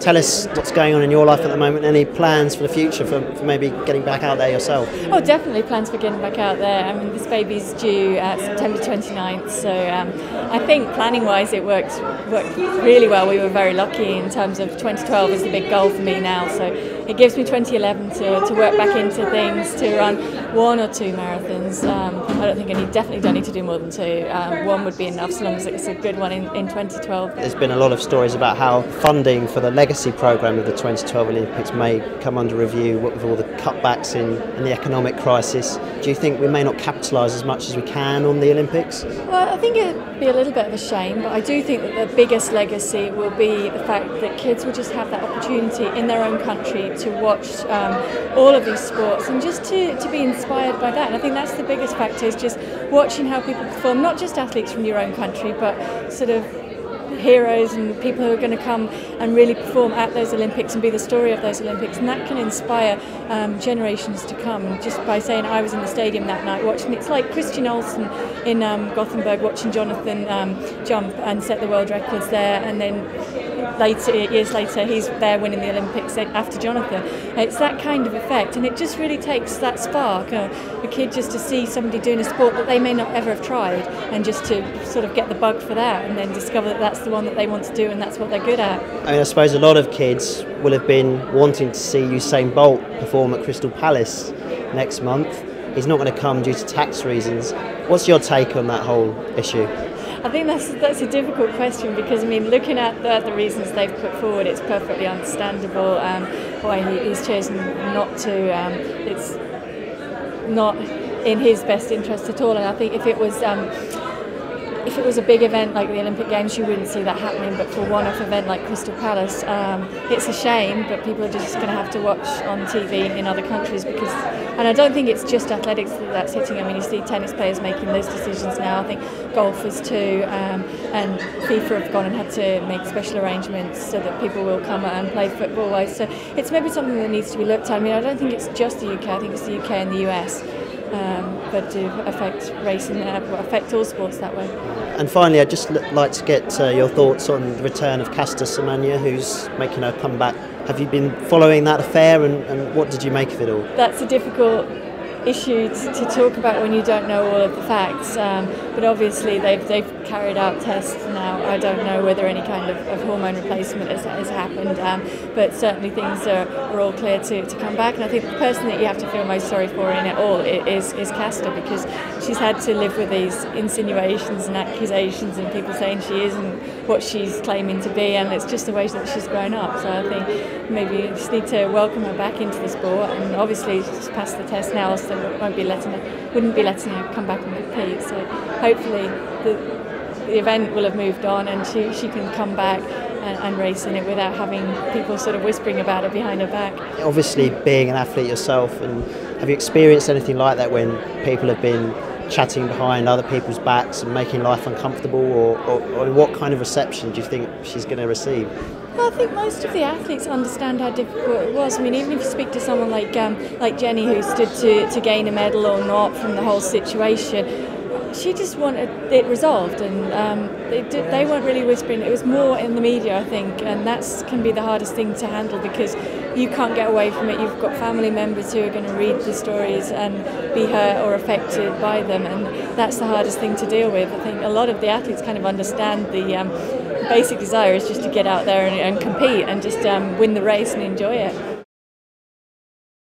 Tell us what's going on in your life at the moment. Any plans for the future for maybe getting back out there yourself? Oh, definitely plans for getting back out there. I mean, this baby's due September 29th, so I think planning-wise it worked really well. We were very lucky in terms of 2012 is the big goal for me now, so it gives me 2011 to work back into things, to run 1 or 2 marathons. I don't think definitely don't need to do more than 2. 1 would be enough, so long as it's a good one in 2012. There's been a lot of stories about how funding for the legacy programme of the 2012 Olympics may come under review with all the cutbacks in the economic crisis. Do you think we may not capitalise as much as we can on the Olympics? Well, I think it'd be a little bit of a shame, but I do think that the biggest legacy will be the fact that kids will just have that opportunity in their own country to watch all of these sports and just to be inspired by that. And I think that's the biggest factor, is just watching how people perform, not just athletes from your own country, but sort of heroes and people who are going to come and really perform at those Olympics and be the story of those Olympics, and that can inspire generations to come. Just by saying I was in the stadium that night watching, it's like Christian Olsen in Gothenburg watching Jonathan jump and set the world records there, and then years later he's there winning the Olympics after Jonathan. It's that kind of effect, and it just really takes that spark, a kid just to see somebody doing a sport that they may not ever have tried, and just to sort of get the bug for that and then discover that that's the one that they want to do and that's what they're good at. I mean, I suppose a lot of kids will have been wanting to see Usain Bolt perform at Crystal Palace next month. He's not going to come due to tax reasons. What's your take on that whole issue? I think that's a difficult question, because I mean, looking at the reasons they've put forward, it's perfectly understandable why he's chosen not to. It's not in his best interest at all, and I think if it was a big event like the Olympic Games, you wouldn't see that happening, but for a one-off event like Crystal Palace, it's a shame, but people are just going to have to watch on TV in other countries, and I don't think it's just athletics that's hitting. I mean, you see tennis players making those decisions now. I think golfers too, and FIFA have gone and had to make special arrangements so that people will come and play football. So it's maybe something that needs to be looked at. I mean, I don't think it's just the UK, I think it's the UK and the US. But to affect racing, affect all sports that way. And finally, I'd just like to get your thoughts on the return of Caster Semenya, who's making her comeback. Have you been following that affair, and what did you make of it all? That's a difficult issue to talk about when you don't know all of the facts, but obviously they've carried out tests now. I don't know whether any kind of hormone replacement has happened, but certainly things are all clear to come back. And I think the person that you have to feel most sorry for in it all is Caster, because she's had to live with these insinuations and accusations and people saying she isn't what she's claiming to be, and it's just the way that she's grown up. So I think maybe you just need to welcome her back into the sport, and obviously she's passed the test now, so wouldn't be letting her come back and compete. So hopefully the event will have moved on, and she can come back and race in it without having people sort of whispering about it behind her back. Obviously, being an athlete yourself, and have you experienced anything like that when people have been chatting behind other people's backs and making life uncomfortable, or what kind of reception do you think she's going to receive? Well, I think most of the athletes understand how difficult it was. I mean, even if you speak to someone like Jenny, who stood to gain a medal or not from the whole situation, she just wanted it resolved, and they weren't really whispering. It was more in the media, I think, and that can be the hardest thing to handle, because you can't get away from it. You've got family members who are going to read the stories and be hurt or affected by them, and that's the hardest thing to deal with. I think a lot of the athletes kind of understand the basic desire is just to get out there and compete and just win the race and enjoy it.